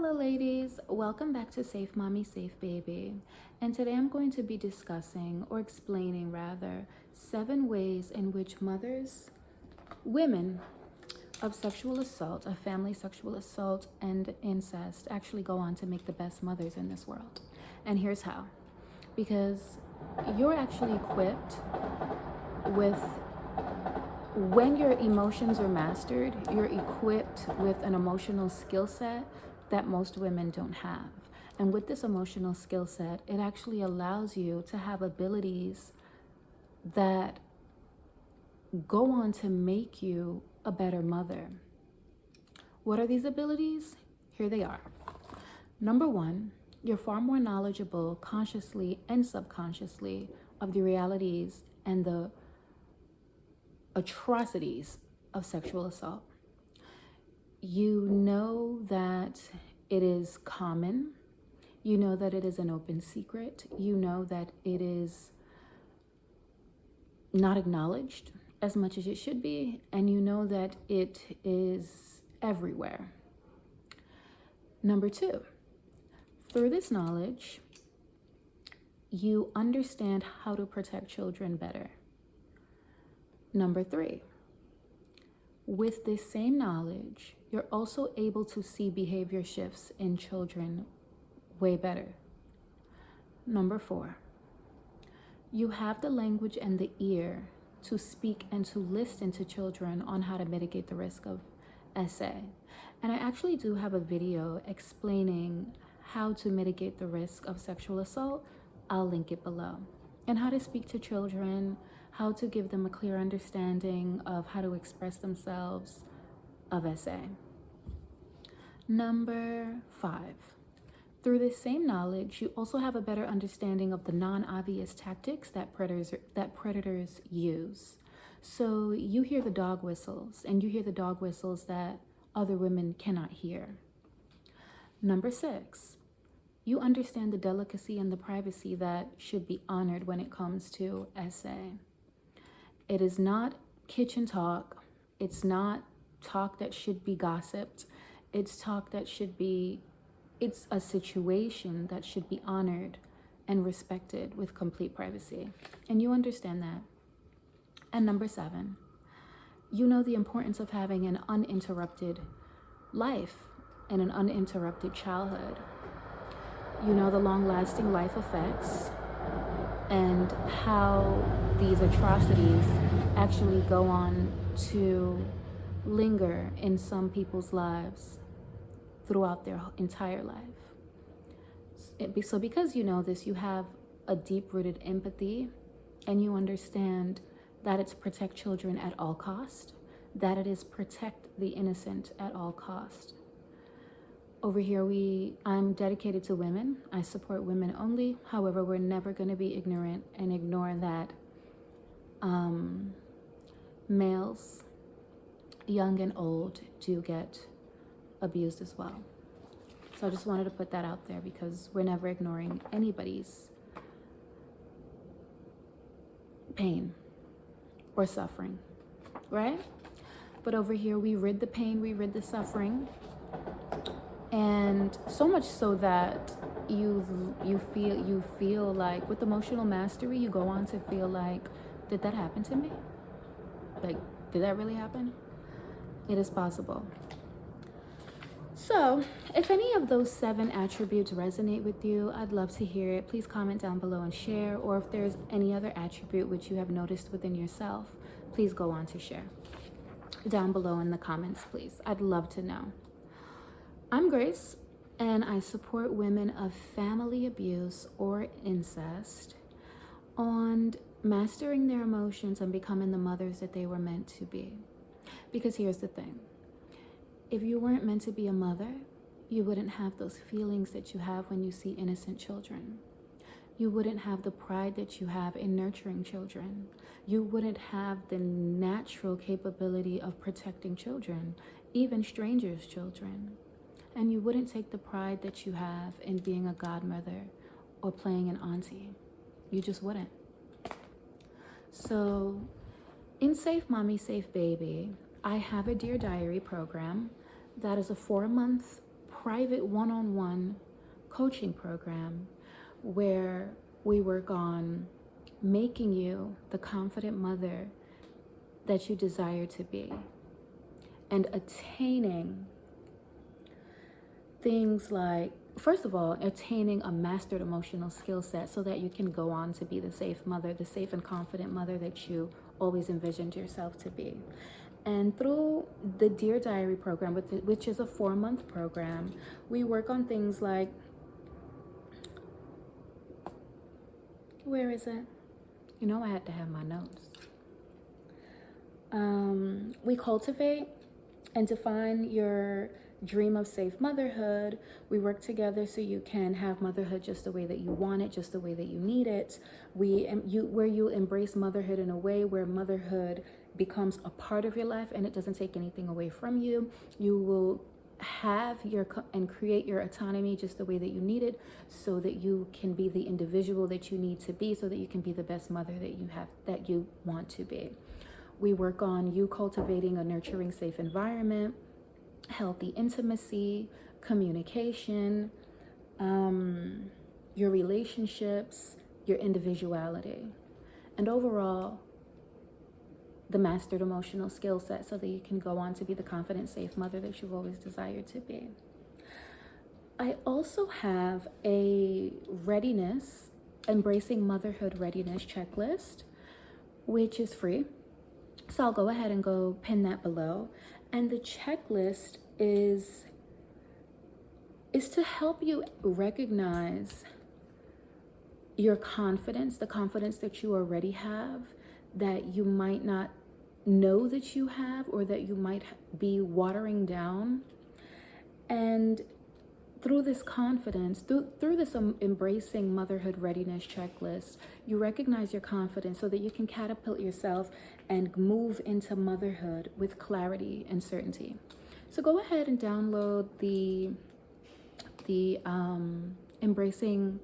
Hello ladies, welcome back to Safe Mommy, Safe Baby. And today I'm going to be discussing, or explaining rather, 7 ways in which women of sexual assault, of family sexual assault and incest actually go on to make the best mothers in this world. And here's how. Because you're actually equipped with, when your emotions are mastered, you're equipped with an emotional skill set that most women don't have. And with this emotional skill set, it actually allows you to have abilities that go on to make you a better mother. What are these abilities? Here they are. Number 1, you're far more knowledgeable consciously and subconsciously of the realities and the atrocities of sexual assault. You know that it is common. You know that it is an open secret. You know that it is not acknowledged as much as it should be. And you know that it is everywhere. Number 2, through this knowledge, you understand how to protect children better. Number 3, with this same knowledge, you're also able to see behavior shifts in children way better. Number 4, you have the language and the ear to speak and to listen to children on how to mitigate the risk of SA. And I actually do have a video explaining how to mitigate the risk of sexual assault. I'll link it below. And how to speak to children, how to give them a clear understanding of how to express themselves of SA. Number 5, through this same knowledge, you also have a better understanding of the non-obvious tactics that predators use. So you hear the dog whistles, and you hear the dog whistles that other women cannot hear. Number 6, you understand the delicacy and the privacy that should be honored when it comes to SA. It is not kitchen talk. It's not talk that should be gossiped. It's talk that should be, it's a situation that should be honored and respected with complete privacy. And you understand that. And number 7, you know the importance of having an uninterrupted life and an uninterrupted childhood. You know the long-lasting life effects and how these atrocities actually go on to linger in some people's lives throughout their entire life. So because you know this, you have a deep-rooted empathy, and you understand that it's protect children at all cost, that it is protect the innocent at all cost. Over here, I'm dedicated to women. I support women only. However, we're never going to be ignorant and ignore that males, young and old, do get abused as well. So I just wanted to put that out there because we're never ignoring anybody's pain or suffering, right? But over here, we rid the pain, we rid the suffering. And so much so that you feel like, with emotional mastery, you go on to feel like, did that happen to me? Like, did that really happen? It is possible. So if any of those 7 attributes resonate with you, I'd love to hear it. Please comment down below and share. Or if there's any other attribute which you have noticed within yourself, please go on to share down below in the comments, please. I'd love to know. I'm Grace, and I support women of family abuse or incest on mastering their emotions and becoming the mothers that they were meant to be. Because here's the thing. If you weren't meant to be a mother, you wouldn't have those feelings that you have when you see innocent children. You wouldn't have the pride that you have in nurturing children. You wouldn't have the natural capability of protecting children, even strangers' children. And you wouldn't take the pride that you have in being a godmother or playing an auntie. You just wouldn't. So in Safe Mommy, Safe Baby, I have a Dear Diary program that is a 4-month private one-on-one coaching program where we work on making you the confident mother that you desire to be, and attaining things like, first of all, attaining a mastered emotional skill set so that you can go on to be the safe mother, the safe and confident mother that you always envisioned yourself to be. And through the Dear Diary program, which is a 4-month program, we work on things like, where is it? You know, I had to have my notes. We cultivate and define your dream of safe motherhood. We work together so you can have motherhood just the way that you want it, just the way that you need it. Where you embrace motherhood in a way where motherhood becomes a part of your life and it doesn't take anything away from you. You will have and create your autonomy just the way that you need it, so that you can be the individual that you need to be, so that you can be the best mother that you want to be. We work on you cultivating a nurturing, safe environment, healthy intimacy, communication, your relationships, your individuality, and overall, the mastered emotional skill set so that you can go on to be the confident, safe mother that you've always desired to be. I also have a Embracing Motherhood Readiness Checklist, which is free. So I'll go ahead and pin that below. And the checklist is to help you recognize your confidence, the confidence that you already have, that you might not know that you have, or that you might be watering down. And through this confidence, through this Embracing Motherhood Readiness Checklist, you recognize your confidence so that you can catapult yourself and move into motherhood with clarity and certainty. So go ahead and download the Embracing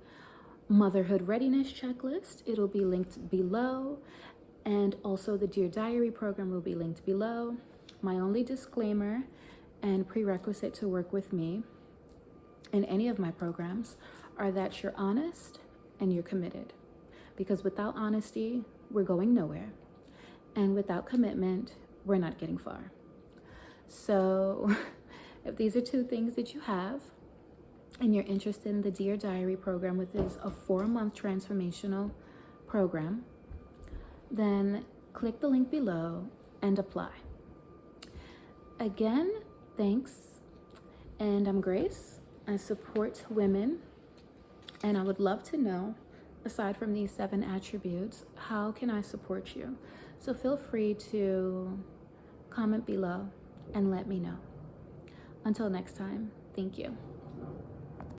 Motherhood Readiness Checklist. It'll be linked below. And also the Dear Diary program will be linked below. My only disclaimer and prerequisite to work with me in any of my programs are that you're honest and you're committed. Because without honesty, we're going nowhere. And without commitment, we're not getting far. So if these are 2 things that you have, and you're interested in the Dear Diary program, which is a 4-month transformational program, then click the link below and apply. Again, thanks. And I'm Grace. I support women, and I would love to know, aside from these 7 attributes, how can I support you? So feel free to comment below and let me know. Until next time, thank you.